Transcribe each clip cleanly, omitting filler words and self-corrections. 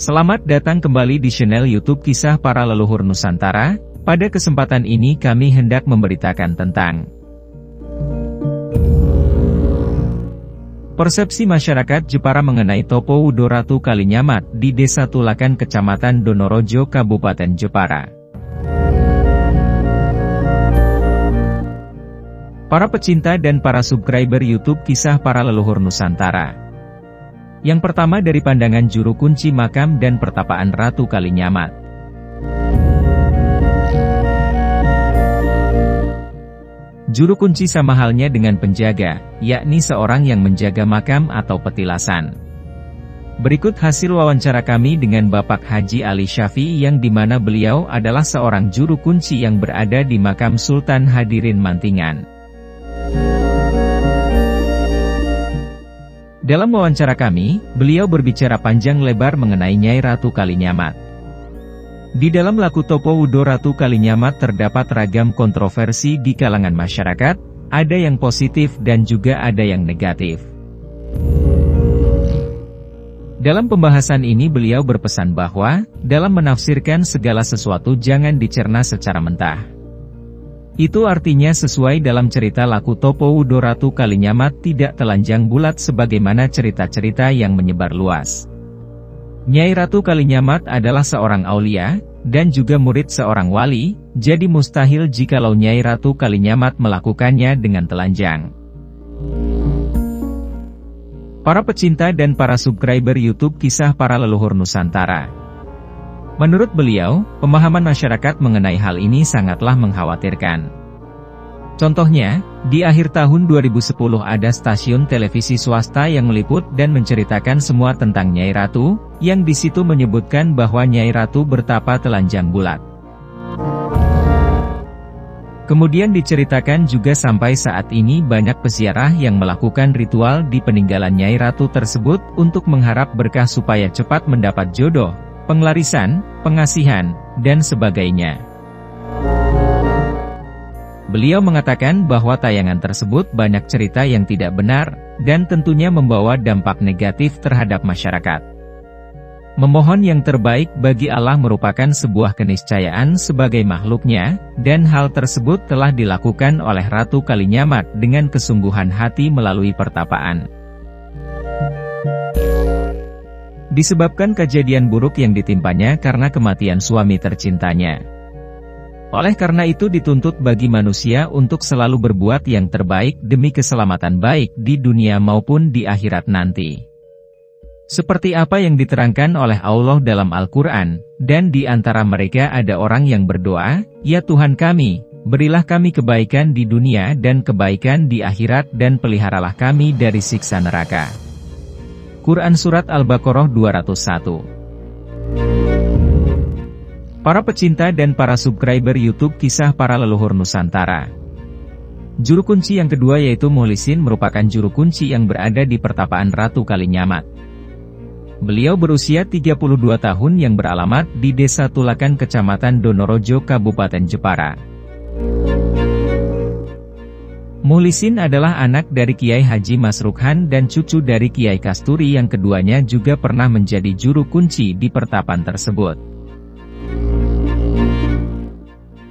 Selamat datang kembali di channel YouTube Kisah Para Leluhur Nusantara. Pada kesempatan ini kami hendak memberitakan tentang persepsi masyarakat Jepara mengenai Topo Wudo Ratu Kalinyamat di Desa Tulakan Kecamatan Donorojo Kabupaten Jepara. Para pecinta dan para subscriber YouTube Kisah Para Leluhur Nusantara. Yang pertama dari pandangan juru kunci makam dan pertapaan Ratu Kalinyamat. Juru kunci sama halnya dengan penjaga, yakni seorang yang menjaga makam atau petilasan. Berikut hasil wawancara kami dengan Bapak Haji Ali Syafi'i yang dimana beliau adalah seorang juru kunci yang berada di makam Sultan Hadirin Mantingan. Dalam wawancara kami, beliau berbicara panjang lebar mengenai Nyai Ratu Kalinyamat. Di dalam laku Topo Wudo Ratu Kalinyamat terdapat ragam kontroversi di kalangan masyarakat, ada yang positif dan juga ada yang negatif. Dalam pembahasan ini beliau berpesan bahwa, dalam menafsirkan segala sesuatu jangan dicerna secara mentah. Itu artinya sesuai dalam cerita laku Topo Wudo Ratu Kalinyamat tidak telanjang bulat sebagaimana cerita-cerita yang menyebar luas. Nyai Ratu Kalinyamat adalah seorang aulia, dan juga murid seorang wali, jadi mustahil jikalau Nyai Ratu Kalinyamat melakukannya dengan telanjang. Para pecinta dan para subscriber YouTube Kisah Para Leluhur Nusantara. Menurut beliau, pemahaman masyarakat mengenai hal ini sangatlah mengkhawatirkan. Contohnya, di akhir tahun 2010 ada stasiun televisi swasta yang meliput dan menceritakan semua tentang Nyai Ratu, yang di situ menyebutkan bahwa Nyai Ratu bertapa telanjang bulat. Kemudian diceritakan juga sampai saat ini banyak peziarah yang melakukan ritual di peninggalan Nyai Ratu tersebut untuk mengharap berkah supaya cepat mendapat jodoh, penglarisan, pengasihan, dan sebagainya. Beliau mengatakan bahwa tayangan tersebut banyak cerita yang tidak benar, dan tentunya membawa dampak negatif terhadap masyarakat. Memohon yang terbaik bagi Allah merupakan sebuah keniscayaan sebagai makhluknya, dan hal tersebut telah dilakukan oleh Ratu Kalinyamat dengan kesungguhan hati melalui pertapaan. Disebabkan kejadian buruk yang ditimpanya karena kematian suami tercintanya. Oleh karena itu dituntut bagi manusia untuk selalu berbuat yang terbaik demi keselamatan baik di dunia maupun di akhirat nanti. Seperti apa yang diterangkan oleh Allah dalam Al-Quran, dan di antara mereka ada orang yang berdoa, "Ya Tuhan kami, berilah kami kebaikan di dunia dan kebaikan di akhirat dan peliharalah kami dari siksa neraka." Quran Surat Al-Baqarah 201. Para pecinta dan para subscriber YouTube Kisah Para Leluhur Nusantara. Juru kunci yang kedua yaitu Muhlisin merupakan juru kunci yang berada di pertapaan Ratu Kalinyamat. Beliau berusia 32 tahun yang beralamat di Desa Tulakan Kecamatan Donorojo Kabupaten Jepara. Muhlisin adalah anak dari Kiai Haji Masrukhan dan cucu dari Kiai Kasturi yang keduanya juga pernah menjadi juru kunci di pertapan tersebut.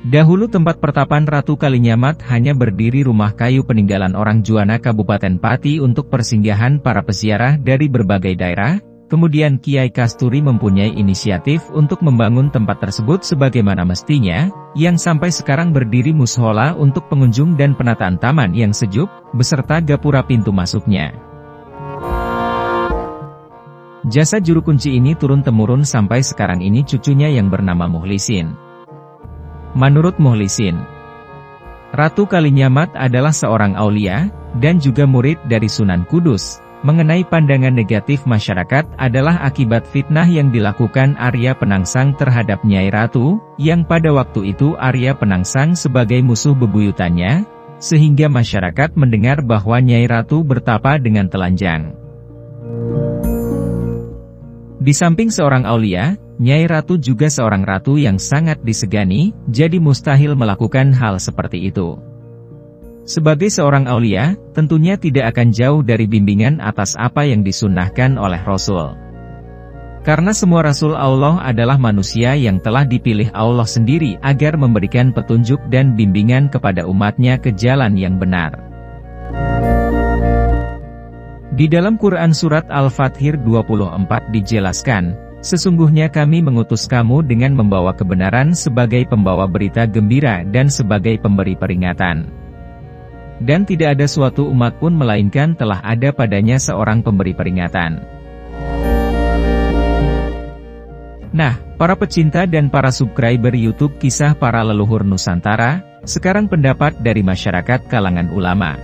Dahulu tempat pertapan Ratu Kalinyamat hanya berdiri rumah kayu peninggalan orang Juwana Kabupaten Pati untuk persinggahan para peziarah dari berbagai daerah. Kemudian Kiai Kasturi mempunyai inisiatif untuk membangun tempat tersebut sebagaimana mestinya, yang sampai sekarang berdiri mushola untuk pengunjung dan penataan taman yang sejuk, beserta gapura pintu masuknya. Jasa juru kunci ini turun-temurun sampai sekarang ini cucunya yang bernama Muhlisin. Menurut Muhlisin, Ratu Kalinyamat adalah seorang aulia, dan juga murid dari Sunan Kudus. Mengenai pandangan negatif masyarakat adalah akibat fitnah yang dilakukan Arya Penangsang terhadap Nyai Ratu, yang pada waktu itu Arya Penangsang sebagai musuh bebuyutannya, sehingga masyarakat mendengar bahwa Nyai Ratu bertapa dengan telanjang. Di samping seorang aulia, Nyai Ratu juga seorang ratu yang sangat disegani, jadi mustahil melakukan hal seperti itu. Sebagai seorang aulia, tentunya tidak akan jauh dari bimbingan atas apa yang disunnahkan oleh Rasul. Karena semua Rasul Allah adalah manusia yang telah dipilih Allah sendiri agar memberikan petunjuk dan bimbingan kepada umatnya ke jalan yang benar. Di dalam Quran Surat Al-Fathir 24 dijelaskan, sesungguhnya kami mengutus kamu dengan membawa kebenaran sebagai pembawa berita gembira dan sebagai pemberi peringatan. Dan tidak ada suatu umat pun melainkan telah ada padanya seorang pemberi peringatan. Nah, para pecinta dan para subscriber YouTube Kisah Para Leluhur Nusantara, sekarang pendapat dari masyarakat kalangan ulama.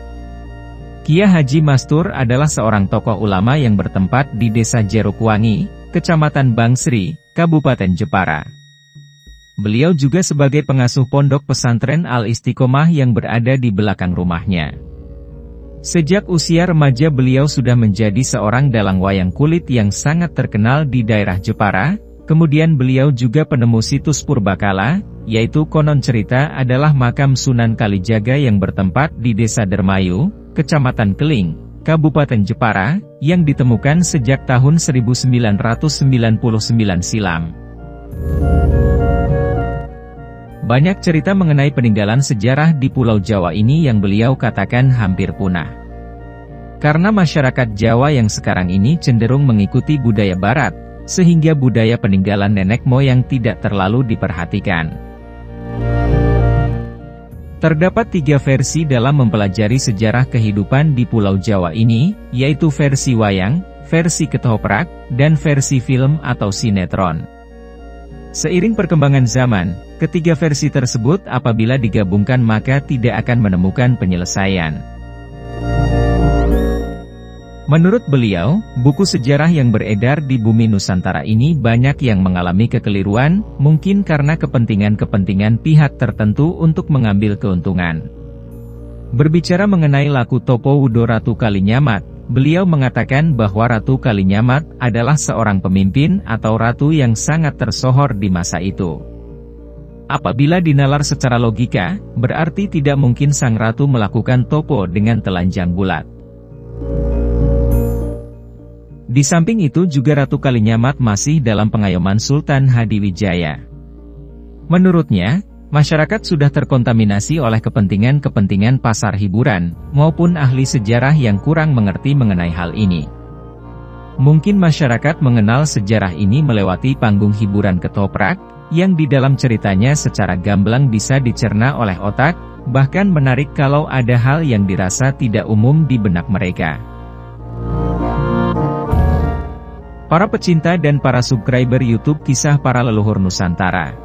Kiai Haji Mastur adalah seorang tokoh ulama yang bertempat di Desa Jerukwangi, Kecamatan Bangsri, Kabupaten Jepara. Beliau juga sebagai pengasuh pondok pesantren Al-Istiqomah yang berada di belakang rumahnya. Sejak usia remaja beliau sudah menjadi seorang dalang wayang kulit yang sangat terkenal di daerah Jepara. Kemudian beliau juga penemu situs Purbakala, yaitu konon cerita adalah makam Sunan Kalijaga yang bertempat di Desa Dermayu, Kecamatan Keling, Kabupaten Jepara, yang ditemukan sejak tahun 1999 silam. Banyak cerita mengenai peninggalan sejarah di Pulau Jawa ini yang beliau katakan hampir punah. Karena masyarakat Jawa yang sekarang ini cenderung mengikuti budaya Barat, sehingga budaya peninggalan nenek moyang tidak terlalu diperhatikan. Terdapat 3 versi dalam mempelajari sejarah kehidupan di Pulau Jawa ini, yaitu versi wayang, versi ketoprak, dan versi film atau sinetron. Seiring perkembangan zaman, ketiga versi tersebut apabila digabungkan maka tidak akan menemukan penyelesaian. Menurut beliau, buku sejarah yang beredar di bumi Nusantara ini banyak yang mengalami kekeliruan, mungkin karena kepentingan-kepentingan pihak tertentu untuk mengambil keuntungan. Berbicara mengenai laku Topo Wudo Ratu Kalinyamat, beliau mengatakan bahwa Ratu Kalinyamat adalah seorang pemimpin atau ratu yang sangat tersohor di masa itu. Apabila dinalar secara logika, berarti tidak mungkin sang ratu melakukan topo dengan telanjang bulat. Di samping itu juga Ratu Kalinyamat masih dalam pengayoman Sultan Hadiwijaya. Menurutnya, masyarakat sudah terkontaminasi oleh kepentingan-kepentingan pasar hiburan, maupun ahli sejarah yang kurang mengerti mengenai hal ini. Mungkin masyarakat mengenal sejarah ini melewati panggung hiburan ketoprak, yang di dalam ceritanya secara gamblang bisa dicerna oleh otak, bahkan menarik kalau ada hal yang dirasa tidak umum di benak mereka. Para pecinta dan para subscriber YouTube Kisah Para Leluhur Nusantara.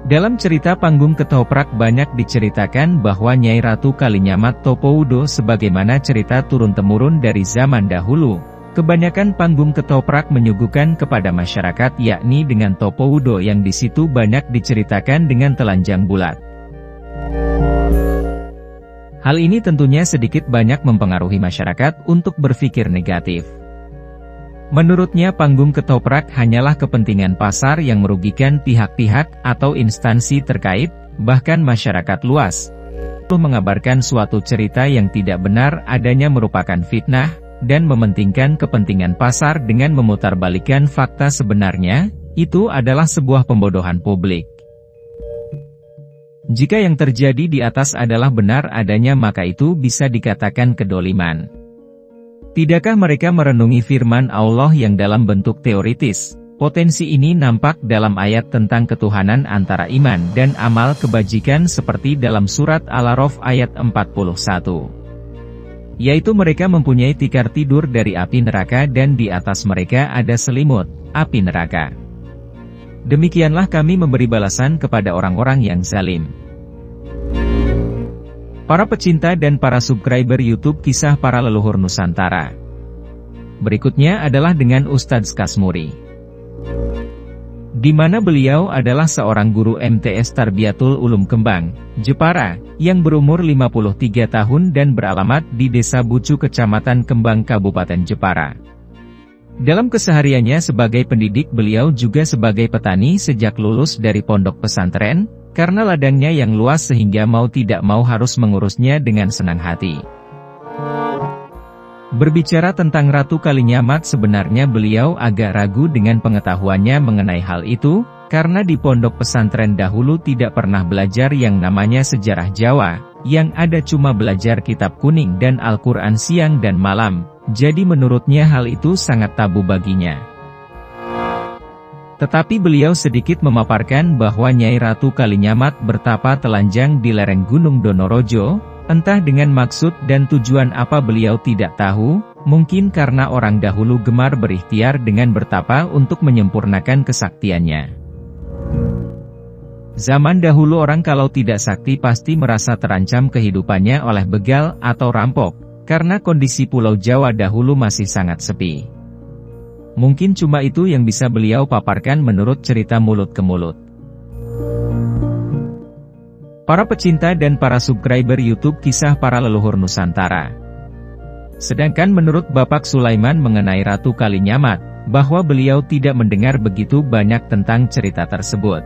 Dalam cerita panggung ketoprak banyak diceritakan bahwa Nyai Ratu Kalinyamat Topo Wudo sebagaimana cerita turun-temurun dari zaman dahulu. Kebanyakan panggung ketoprak menyuguhkan kepada masyarakat yakni dengan Topo Wudo yang di situ banyak diceritakan dengan telanjang bulat. Hal ini tentunya sedikit banyak mempengaruhi masyarakat untuk berpikir negatif. Menurutnya panggung ketoprak hanyalah kepentingan pasar yang merugikan pihak-pihak atau instansi terkait, bahkan masyarakat luas. Mengabarkan suatu cerita yang tidak benar adanya merupakan fitnah, dan mementingkan kepentingan pasar dengan memutarbalikkan fakta sebenarnya, itu adalah sebuah pembodohan publik. Jika yang terjadi di atas adalah benar adanya maka itu bisa dikatakan kedoliman. Tidakkah mereka merenungi firman Allah yang dalam bentuk teoritis? Potensi ini nampak dalam ayat tentang ketuhanan antara iman dan amal kebajikan seperti dalam surat Al-A'raf ayat 41. Yaitu mereka mempunyai tikar tidur dari api neraka dan di atas mereka ada selimut, api neraka. Demikianlah kami memberi balasan kepada orang-orang yang zalim. Para pecinta dan para subscriber YouTube Kisah Para Leluhur Nusantara. Berikutnya adalah dengan Ustadz Kasmuri. Di mana beliau adalah seorang guru MTS Tarbiyatul Ulum Kembang, Jepara, yang berumur 53 tahun dan beralamat di Desa Bucu Kecamatan Kembang Kabupaten Jepara. Dalam kesehariannya sebagai pendidik beliau juga sebagai petani sejak lulus dari pondok pesantren, karena ladangnya yang luas sehingga mau tidak mau harus mengurusnya dengan senang hati. Berbicara tentang Ratu Kalinyamat, sebenarnya beliau agak ragu dengan pengetahuannya mengenai hal itu, karena di pondok pesantren dahulu tidak pernah belajar yang namanya sejarah Jawa, yang ada cuma belajar kitab kuning dan Al-Quran siang dan malam, jadi menurutnya hal itu sangat tabu baginya. Tetapi beliau sedikit memaparkan bahwa Nyai Ratu Kalinyamat bertapa telanjang di lereng Gunung Donorojo. Entah dengan maksud dan tujuan apa beliau tidak tahu, mungkin karena orang dahulu gemar berikhtiar dengan bertapa untuk menyempurnakan kesaktiannya. Zaman dahulu orang kalau tidak sakti pasti merasa terancam kehidupannya oleh begal atau rampok, karena kondisi Pulau Jawa dahulu masih sangat sepi. Mungkin cuma itu yang bisa beliau paparkan menurut cerita mulut ke mulut. Para pecinta dan para subscriber YouTube Kisah Para Leluhur Nusantara. Sedangkan menurut Bapak Sulaiman mengenai Ratu Kalinyamat, bahwa beliau tidak mendengar begitu banyak tentang cerita tersebut.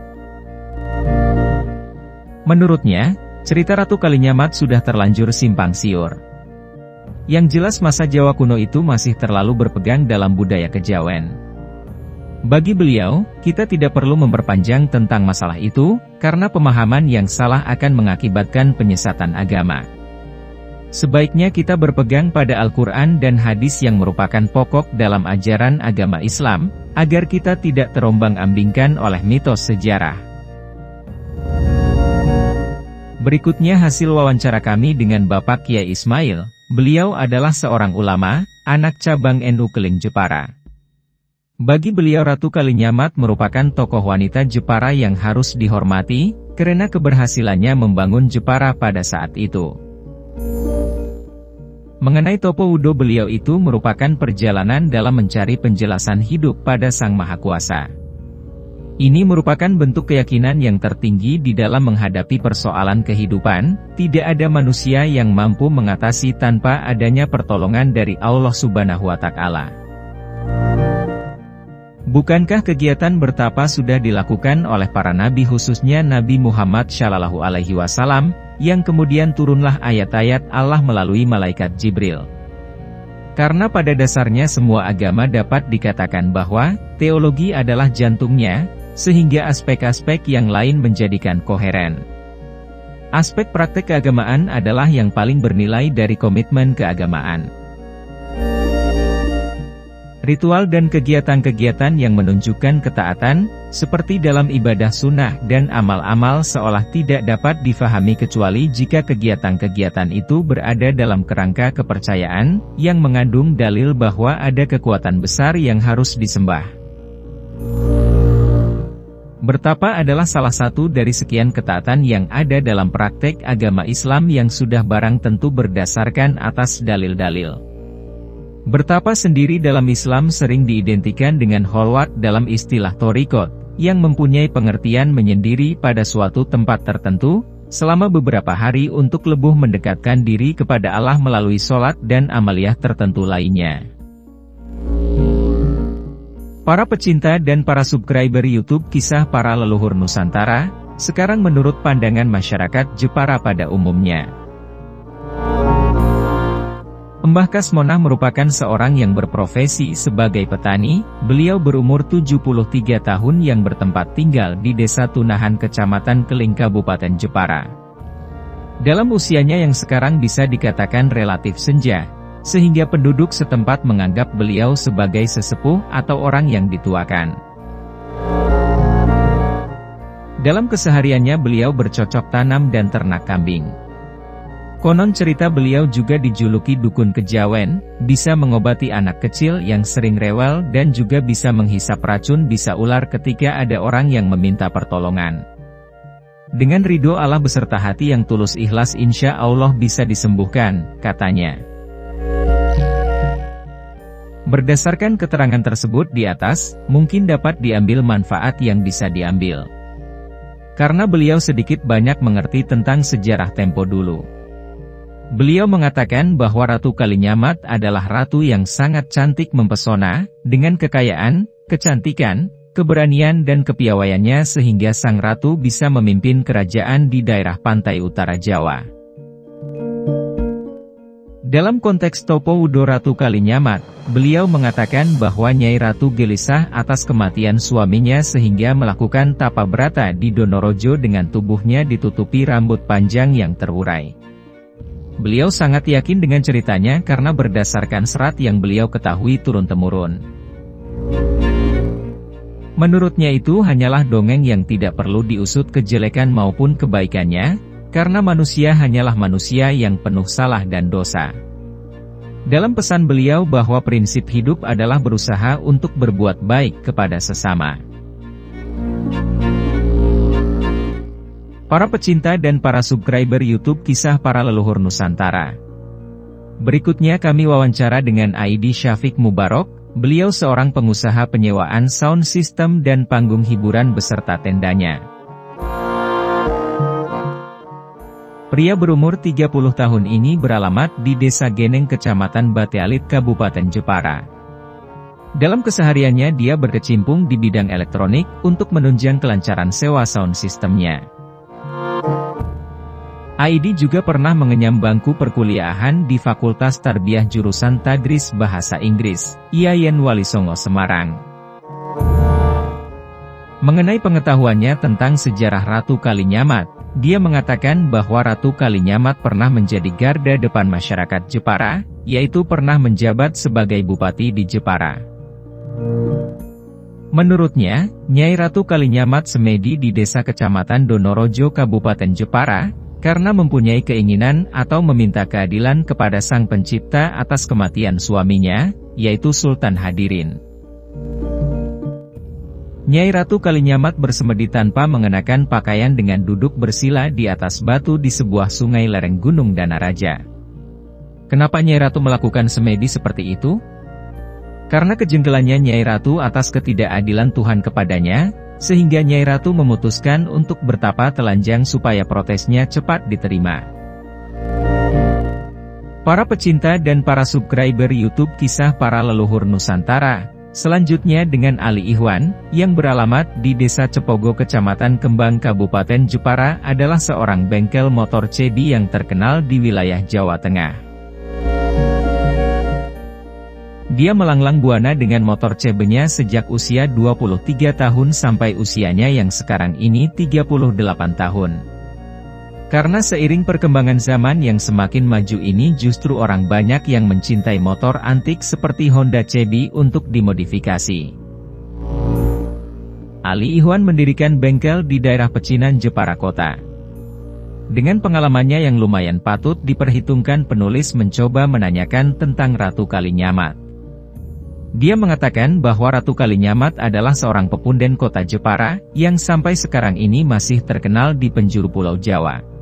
Menurutnya, cerita Ratu Kalinyamat sudah terlanjur simpang siur. Yang jelas masa Jawa kuno itu masih terlalu berpegang dalam budaya kejawen. Bagi beliau, kita tidak perlu memperpanjang tentang masalah itu, karena pemahaman yang salah akan mengakibatkan penyesatan agama. Sebaiknya kita berpegang pada Al-Quran dan hadis yang merupakan pokok dalam ajaran agama Islam, agar kita tidak terombang-ambingkan oleh mitos sejarah. Berikutnya hasil wawancara kami dengan Bapak Kiai Ismail. Beliau adalah seorang ulama, anak cabang NU Keling Jepara. Bagi beliau Ratu Kalinyamat merupakan tokoh wanita Jepara yang harus dihormati, karena keberhasilannya membangun Jepara pada saat itu. Mengenai Topo Udo, beliau itu merupakan perjalanan dalam mencari penjelasan hidup pada Sang Maha Kuasa. Ini merupakan bentuk keyakinan yang tertinggi di dalam menghadapi persoalan kehidupan, tidak ada manusia yang mampu mengatasi tanpa adanya pertolongan dari Allah Subhanahu wa Ta'ala. Bukankah kegiatan bertapa sudah dilakukan oleh para nabi, khususnya Nabi Muhammad Shallallahu Alaihi Wasallam, yang kemudian turunlah ayat-ayat Allah melalui malaikat Jibril. Karena pada dasarnya semua agama dapat dikatakan bahwa teologi adalah jantungnya, sehingga aspek-aspek yang lain menjadikan koheren. Aspek praktek keagamaan adalah yang paling bernilai dari komitmen keagamaan. Ritual dan kegiatan-kegiatan yang menunjukkan ketaatan, seperti dalam ibadah sunnah dan amal-amal seolah tidak dapat difahami kecuali jika kegiatan-kegiatan itu berada dalam kerangka kepercayaan, yang mengandung dalil bahwa ada kekuatan besar yang harus disembah. Bertapa adalah salah satu dari sekian ketaatan yang ada dalam praktek agama Islam yang sudah barang tentu berdasarkan atas dalil-dalil. Bertapa sendiri dalam Islam sering diidentikan dengan kholwat dalam istilah thorikot, yang mempunyai pengertian menyendiri pada suatu tempat tertentu, selama beberapa hari untuk lebih mendekatkan diri kepada Allah melalui sholat dan amaliyah tertentu lainnya. Para pecinta dan para subscriber YouTube Kisah Para Leluhur Nusantara, sekarang menurut pandangan masyarakat Jepara pada umumnya. Mbah Kasmonah merupakan seorang yang berprofesi sebagai petani. Beliau berumur 73 tahun yang bertempat tinggal di Desa Tunahan Kecamatan Keling Kabupaten Jepara. Dalam usianya yang sekarang bisa dikatakan relatif senja, sehingga penduduk setempat menganggap beliau sebagai sesepuh atau orang yang dituakan. Dalam kesehariannya beliau bercocok tanam dan ternak kambing. Konon cerita beliau juga dijuluki dukun kejawen, bisa mengobati anak kecil yang sering rewel dan juga bisa menghisap racun bisa ular ketika ada orang yang meminta pertolongan. Dengan ridho Allah beserta hati yang tulus ikhlas insya Allah bisa disembuhkan, katanya. Berdasarkan keterangan tersebut di atas, mungkin dapat diambil manfaat yang bisa diambil. Karena beliau sedikit banyak mengerti tentang sejarah tempo dulu. Beliau mengatakan bahwa Ratu Kalinyamat adalah ratu yang sangat cantik mempesona, dengan kekayaan, kecantikan, keberanian dan kepiawaiannya sehingga sang ratu bisa memimpin kerajaan di daerah pantai utara Jawa. Dalam konteks Topowudo Ratu Kalinyamat, beliau mengatakan bahwa Nyai Ratu gelisah atas kematian suaminya sehingga melakukan tapa brata di Donorojo dengan tubuhnya ditutupi rambut panjang yang terurai. Beliau sangat yakin dengan ceritanya karena berdasarkan serat yang beliau ketahui turun-temurun. Menurutnya itu hanyalah dongeng yang tidak perlu diusut kejelekan maupun kebaikannya, karena manusia hanyalah manusia yang penuh salah dan dosa. Dalam pesan beliau bahwa prinsip hidup adalah berusaha untuk berbuat baik kepada sesama. Para pecinta dan para subscriber YouTube Kisah Para Leluhur Nusantara. Berikutnya kami wawancara dengan Aidi Syafiq Mubarok. Beliau seorang pengusaha penyewaan sound system dan panggung hiburan beserta tendanya. Pria berumur 30 tahun ini beralamat di Desa Geneng Kecamatan Batealit Kabupaten Jepara. Dalam kesehariannya dia berkecimpung di bidang elektronik untuk menunjang kelancaran sewa sound systemnya. Aidi juga pernah mengenyam bangku perkuliahan di Fakultas Tarbiyah jurusan Tadris Bahasa Inggris, IAIN Walisongo Semarang. Mengenai pengetahuannya tentang sejarah Ratu Kalinyamat, dia mengatakan bahwa Ratu Kalinyamat pernah menjadi garda depan masyarakat Jepara, yaitu pernah menjabat sebagai bupati di Jepara. Menurutnya, Nyai Ratu Kalinyamat semedi di desa Kecamatan Donorojo Kabupaten Jepara, karena mempunyai keinginan atau meminta keadilan kepada Sang Pencipta atas kematian suaminya, yaitu Sultan Hadirin. Nyai Ratu Kalinyamat bersemedi tanpa mengenakan pakaian dengan duduk bersila di atas batu di sebuah sungai lereng Gunung Danaraja. Kenapa Nyai Ratu melakukan semedi seperti itu? Karena kejengkelannya Nyai Ratu atas ketidakadilan Tuhan kepadanya, sehingga Nyai Ratu memutuskan untuk bertapa telanjang supaya protesnya cepat diterima. Para pecinta dan para subscriber YouTube Kisah Para Leluhur Nusantara, selanjutnya dengan Ali Ihwan, yang beralamat di Desa Cepogo Kecamatan Kembang Kabupaten Jepara adalah seorang bengkel motor CB yang terkenal di wilayah Jawa Tengah. Dia melanglang buana dengan motor CB-nya sejak usia 23 tahun sampai usianya yang sekarang ini 38 tahun. Karena seiring perkembangan zaman yang semakin maju ini justru orang banyak yang mencintai motor antik seperti Honda CB untuk dimodifikasi. Ali Ihwan mendirikan bengkel di daerah Pecinan Jepara Kota. Dengan pengalamannya yang lumayan patut diperhitungkan, penulis mencoba menanyakan tentang Ratu Kalinyamat. Dia mengatakan bahwa Ratu Kalinyamat adalah seorang pepunden kota Jepara, yang sampai sekarang ini masih terkenal di penjuru Pulau Jawa.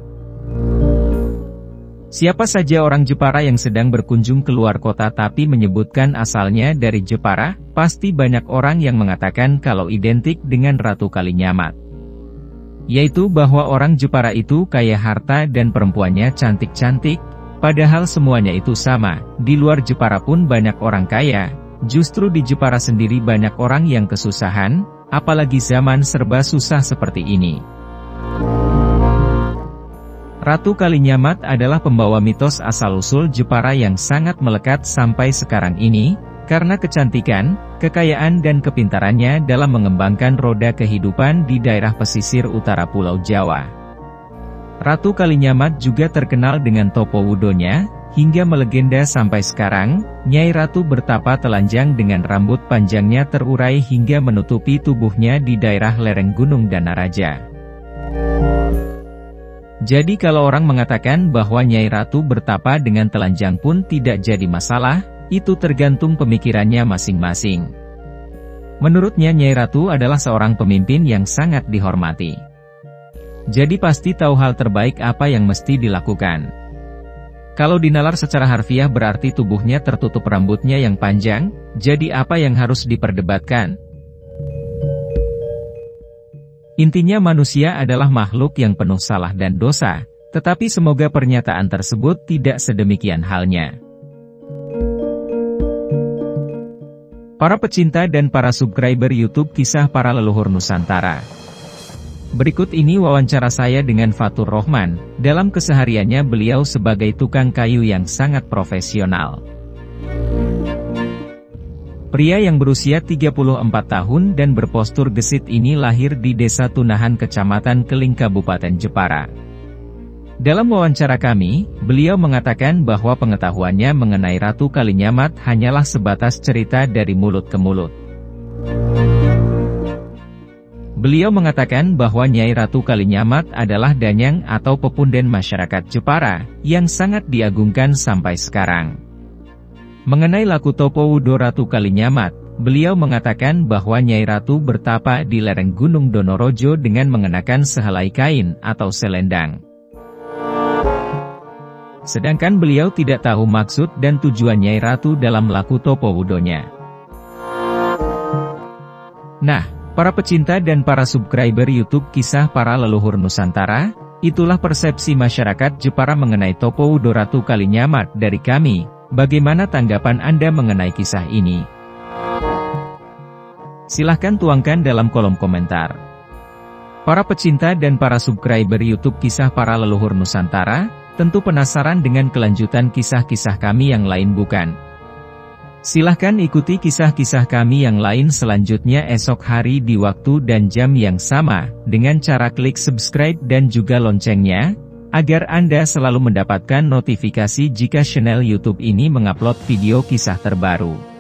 Siapa saja orang Jepara yang sedang berkunjung keluar kota tapi menyebutkan asalnya dari Jepara, pasti banyak orang yang mengatakan kalau identik dengan Ratu Kalinyamat. Yaitu bahwa orang Jepara itu kaya harta dan perempuannya cantik-cantik, padahal semuanya itu sama, di luar Jepara pun banyak orang kaya. Justru di Jepara sendiri banyak orang yang kesusahan, apalagi zaman serba susah seperti ini. Ratu Kalinyamat adalah pembawa mitos asal-usul Jepara yang sangat melekat sampai sekarang ini, karena kecantikan, kekayaan dan kepintarannya dalam mengembangkan roda kehidupan di daerah pesisir utara Pulau Jawa. Ratu Kalinyamat juga terkenal dengan Topowudonya, hingga melegenda sampai sekarang, Nyai Ratu bertapa telanjang dengan rambut panjangnya terurai hingga menutupi tubuhnya di daerah lereng Gunung Danaraja. Jadi kalau orang mengatakan bahwa Nyai Ratu bertapa dengan telanjang pun tidak jadi masalah, itu tergantung pemikirannya masing-masing. Menurutnya Nyai Ratu adalah seorang pemimpin yang sangat dihormati. Jadi pasti tahu hal terbaik apa yang mesti dilakukan. Kalau dinalar secara harfiah berarti tubuhnya tertutup rambutnya yang panjang, jadi apa yang harus diperdebatkan? Intinya manusia adalah makhluk yang penuh salah dan dosa, tetapi semoga pernyataan tersebut tidak sedemikian halnya. Para pecinta dan para subscriber YouTube Kisah Para Leluhur Nusantara. Berikut ini wawancara saya dengan Fatur Rohman. Dalam kesehariannya beliau sebagai tukang kayu yang sangat profesional. Pria yang berusia 34 tahun dan berpostur gesit ini lahir di Desa Tunahan Kecamatan Keling Kabupaten Jepara. Dalam wawancara kami, beliau mengatakan bahwa pengetahuannya mengenai Ratu Kalinyamat hanyalah sebatas cerita dari mulut ke mulut. Beliau mengatakan bahwa Nyai Ratu Kalinyamat adalah danyang atau pepunden masyarakat Jepara, yang sangat diagungkan sampai sekarang. Mengenai laku Topo Wudo Ratu Kalinyamat, beliau mengatakan bahwa Nyai Ratu bertapa di lereng Gunung Donorojo dengan mengenakan sehelai kain atau selendang. Sedangkan beliau tidak tahu maksud dan tujuan Nyai Ratu dalam laku Topo Wudonya. Nah, para pecinta dan para subscriber YouTube Kisah Para Leluhur Nusantara, itulah persepsi masyarakat Jepara mengenai Topo Wudo Ratu Kalinyamat dari kami. Bagaimana tanggapan Anda mengenai kisah ini? Silahkan tuangkan dalam kolom komentar. Para pecinta dan para subscriber YouTube Kisah Para Leluhur Nusantara, tentu penasaran dengan kelanjutan kisah-kisah kami yang lain bukan? Silahkan ikuti kisah-kisah kami yang lain selanjutnya esok hari di waktu dan jam yang sama, dengan cara klik subscribe dan juga loncengnya, agar Anda selalu mendapatkan notifikasi jika channel YouTube ini mengupload video kisah terbaru.